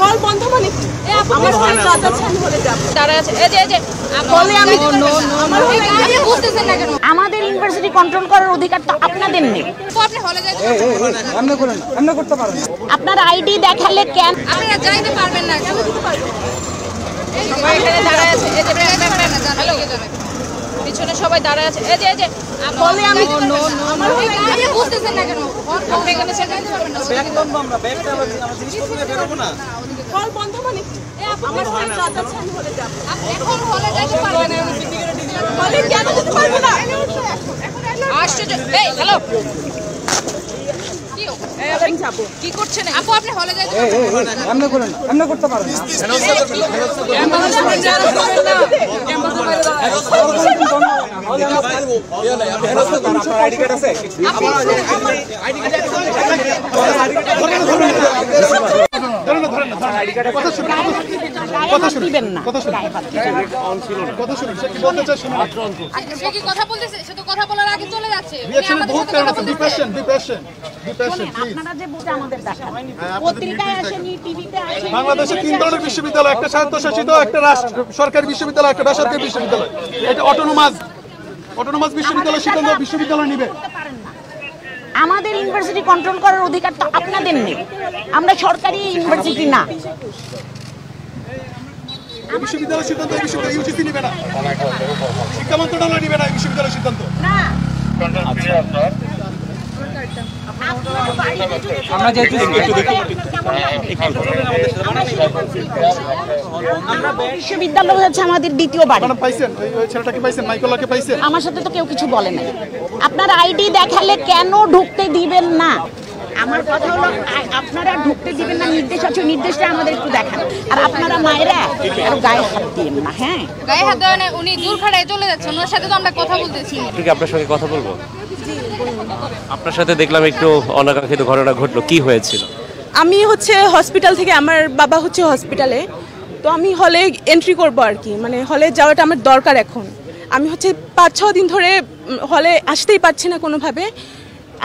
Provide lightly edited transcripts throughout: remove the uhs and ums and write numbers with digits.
হল বন্ধ মানে কি? আমার হলে কাজ আছে, আমি হলে যাব। তারা আছে এই যে হলে আমি আমার হলে আমি বুঝতেছেন না কেন? আমাদের ইউনিভার্সিটি কন্ট্রোল করার অধিকার তো আপনাদের নেই। তো আপনি হলে যাইতে এমনি করেন, এমনি করতে পারেন। আপনার আইডি দেখালে কেন আপনারা যাইতে পারবেন না, কেন যেতে পারবেন? সবাই এখানে দাঁড়ায় আছে, এই যে হ্যালো, পিছনে সবাই দাঁড়ায় আছে, এই যে হলে আমি আমার হলে আমি বুঝতেছেন না কেন? আপনি এখানে যাইতে পারবেন না। ব্যাগ বন্ধ, আমরা ব্যাগটা আমরা জিনিসপত্র নিয়ে বেরোবো না। হল বন্ধ মানে কি? আমার হলে কাজ আছে, আমি হলে যাব। আপনি এখন হলে যাইতে পারবেন না। হলে কেন যেতে পারবো না? আশ্চর্য। এই হ্যালো, আমি যাব। কি করছেন আপু? আপনি হলে যাইতে এমনি করেন, এমনি করতে পারেন না। আইডি কার্ড আছে? সে কি কথা বলতেছে? সে তো কথা বলার আগে চলে যাচ্ছে। আপনারা যে বুঝে আমাদের দেখান পত্রিকায় আসেনি, টিভিতে আসেনি। বাংলাদেশে 3 ধরনের বিশ্ববিদ্যালয়, একটা স্বায়ত্তশাসিত, একটা সরকারি বিশ্ববিদ্যালয়, একটা বেসরকারি বিশ্ববিদ্যালয়। এটা অটোনোমাস বিশ্ববিদ্যালয় সিদ্ধান্ত বিশ্ববিদ্যালয় নিবে। আমাদের ইউনিভার্সিটি কন্ট্রোল করার অধিকার তো আপনাদের নেই। আমরা সরকারি ইউনিভার্সিটি না। বিশ্ববিদ্যালয় সিদ্ধান্ত বিশ্ববিদ্যালয় ইউজিসি নিবে না, শিক্ষা মন্ত্রণালয় নিবে না এই বিশ্ববিদ্যালয় সিদ্ধান্ত। না আমরা যেহেতু বিশ্ববিদ্যালয় হচ্ছে আমাদের দ্বিতীয় বাড়ি। ম্যাডাম পাইছেন, ওই ছেলেটাকে পাইছেন, মাইকোলাকে পাইছেন? আমার সাথে তো কেউ কিছু বলে নাই। আপনার আইডি দেখালে কেন ঢুকতে দিবেন না? আমার কথা হলো আপনারা ঢুকতে দিবেন না, নির্দেশ আছে, নির্দেশটা আমাদের একটু দেখান। আর আপনারা মায়েরা আর গায়ে হাত দিবেন না। হ্যাঁ, গায়ে হাত দেওয়া না, উনি জোর খাড়ায় চলে যাচ্ছেন, ওনার সাথে তো আমরা কথা বলতেছি। একটু কি আপনার সঙ্গে কথা বলবো? আপনার সাথে দেখলাম একটু অনাকাঙ্ক্ষিত ঘটনা ঘটলো, কি হয়েছিল? আমি হচ্ছে হসপিটাল থেকে, আমার বাবা হচ্ছে হসপিটালে, তো আমি হলে এন্ট্রি করব আর কি, মানে হলে যাওয়াটা আমার দরকার এখন। আমি হচ্ছে 5-6 দিন ধরে হলে আসতেই পারছি না কোনোভাবে।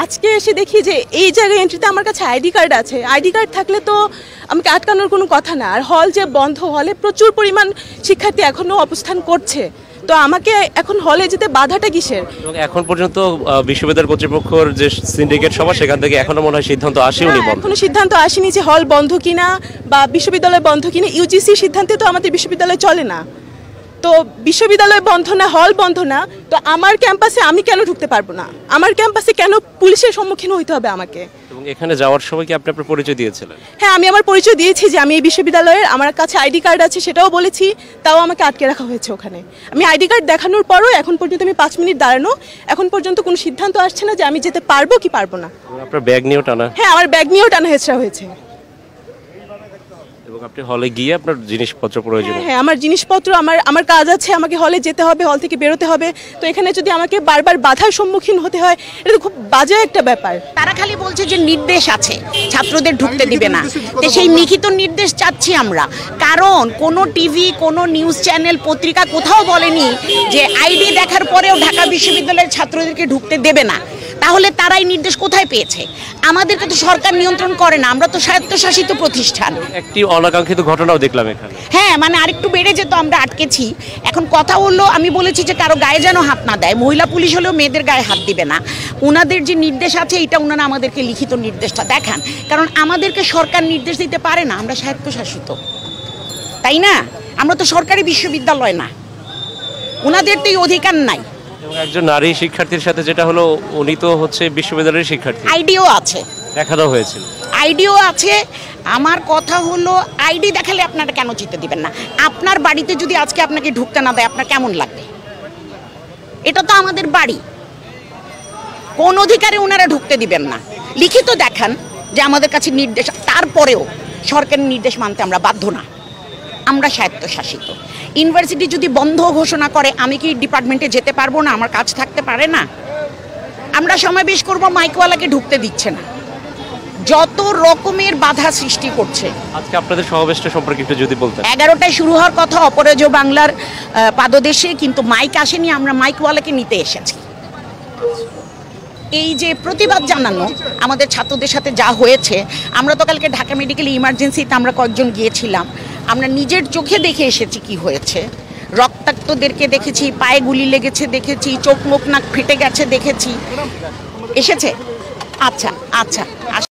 আজকে এসে দেখি যে এই জায়গায় এন্ট্রিতে আমার কাছে আইডি কার্ড আছে। আইডি কার্ড থাকলে তো আমাকে আটকানোর কোনো কথা না। আর হল যে বন্ধ, হলে প্রচুর পরিমাণ শিক্ষার্থী এখনও অবস্থান করছে, তো আমাকে এখন হলে যেতে বাধাটা কিসের? এখন পর্যন্ত বিশ্ববিদ্যালয় কর্তৃপক্ষের যে সিন্ডিকেট সভা, সেখান থেকে এখনো মনে হয় সিদ্ধান্ত আসেনি। এখনো সিদ্ধান্ত আসেনি যে হল বন্ধ কিনা বা বিশ্ববিদ্যালয় বন্ধ কিনা। ইউজিসির সিদ্ধান্তে তো আমাদের বিশ্ববিদ্যালয় চলে না। তো বিশ্ববিদ্যালয় বন্ধ না, হল বন্ধ না, তো আমার ক্যাম্পাসে আমি কেন ঢুকতে পারবো না? আমার ক্যাম্পাসে কেন পুলিশের সম্মুখীন হইতে হবে আমাকে? এবং এখানে যাওয়ার সময় কি আপনি আপনার পরিচয় দিয়েছিলেন? হ্যাঁ, আমি আমার পরিচয় দিয়েছি যে আমি এই বিশ্ববিদ্যালয়ের, আমার কাছে আইডি কার্ড আছে, সেটাও বলেছি, তাও আমাকে আটকে রাখা হয়েছে ওখানে। আমি আইডি কার্ড দেখানোর পরও এখন পর্যন্ত আমি 5 মিনিট দাঁড়ানো, এখন পর্যন্ত কোনো সিদ্ধান্ত আসছে না যে আমি যেতে পারবো কি পারবো না। আপনার ব্যাগ নিয়েও টানা? হ্যাঁ, আমার ব্যাগ নিয়েও টানা হেঁচড়া হয়েছে। এবং আপনি হলে গিয়ে আপনার জিনিসপত্র প্রয়োজন? হ্যাঁ, আমার জিনিসপত্র, আমার কাজ আছে, আমাকে হলে যেতে হবে, হল থেকে বেরোতে হবে। তো এখানে যদি আমাকে বারবার বাধার সম্মুখীন হতে হয়, এটা তো খুব বাজে একটা ব্যাপার। তারা খালি বলছে যে নির্দেশ আছে, ছাত্রদের ঢুকতে দিবে না। তো সেই লিখিত নির্দেশ চাচ্ছি আমরা, কারণ কোনো টিভি, কোনো নিউজ চ্যানেল, পত্রিকা কোথাও বলেনি যে আইডি দেখার পরেও ঢাকা বিশ্ববিদ্যালয়ের ছাত্রদেরকে ঢুকতে দেবে না। তাহলে তারাই নির্দেশ কোথায় পেয়েছে? আমাদেরকে তো সরকার নিয়ন্ত্রণ করে না, আমরা তো স্বায়ত্তশাসিত প্রতিষ্ঠান। একটি অনাকাঙ্ক্ষিত ঘটনাও দেখলাম এখানে। হ্যাঁ, মানে আরেকটু বেড়ে যেত, আমরা আটকেছি। এখন কথা হলো, আমি বলেছি যে কারো গায়ে যেন হাত না দেয়। মহিলা পুলিশ হলেও মেয়েদের গায়ে হাত দিবে না। ওনাদের যে নির্দেশ আছে, এটা ওনারা আমাদেরকে লিখিত নির্দেশটা দেখান, কারণ আমাদেরকে সরকার নির্দেশ দিতে পারে না, আমরা স্বায়ত্তশাসিত, তাই না? আমরা তো সরকারি বিশ্ববিদ্যালয় না, ওনাদের তো এই অধিকার নাই। একজন নারী শিক্ষার্থীর সাথে যেটা হলো, উনি তো হচ্ছে বিশ্ববিদ্যালয়ের শিক্ষার্থী, আইডিও আছে, দেখা দেওয়া হয়েছিল, আইডিও আছে। আমার কথা হলো, আইডি দেখালে আপনারা কেন যেতে দিবেন না? আপনার বাড়িতে যদি আজকে আপনাকে ঢুকতে না দেয়, আপনার কেমন লাগবে? এটা তো আমাদের বাড়ি, কোন অধিকারে ওনারা ঢুকতে দিবেন না? লিখিত দেখান যে আমাদের কাছে নির্দেশ, তারপরেও সরকারের নির্দেশ মানতে আমরা বাধ্য না, আমরা স্বায়ত্তশাসিত। ইউনিভার্সিটি যদি বন্ধ ঘোষণা করে, আমি কি ডিপার্টমেন্টে যেতে পারবো না? আমার কাজ থাকতে পারে না? আমরা সমাবেশ করবো, মাইকওয়ালাকে ঢুকতে দিচ্ছে না, যত রকমের বাধা সৃষ্টি করছে। আজকে আপনাদের সমাবেশটা সম্পর্কে একটু যদি বলতেন। 11টায় শুরু হওয়ার কথা অপরাজয় বাংলার পাদদেশে, কিন্তু মাইক আসেনি, আমরা মাইকওয়ালাকে নিতে এসেছি। এই যে প্রতিবাদ জানানো আমাদের ছাত্রদের সাথে যা হয়েছে, আমরা তো কালকে ঢাকা মেডিকেল ইমার্জেন্সিতে আমরা কয়েকজন গিয়েছিলাম, আমরা নিজের চোখে দেখে এসেছি কি হয়েছে। রক্তাক্তদেরকে দেখেছি, পায়ে গুলি লেগেছে দেখেছি, চোখ মুখ নাক ফেটে গেছে দেখেছি। এসেছে? আচ্ছা আচ্ছা।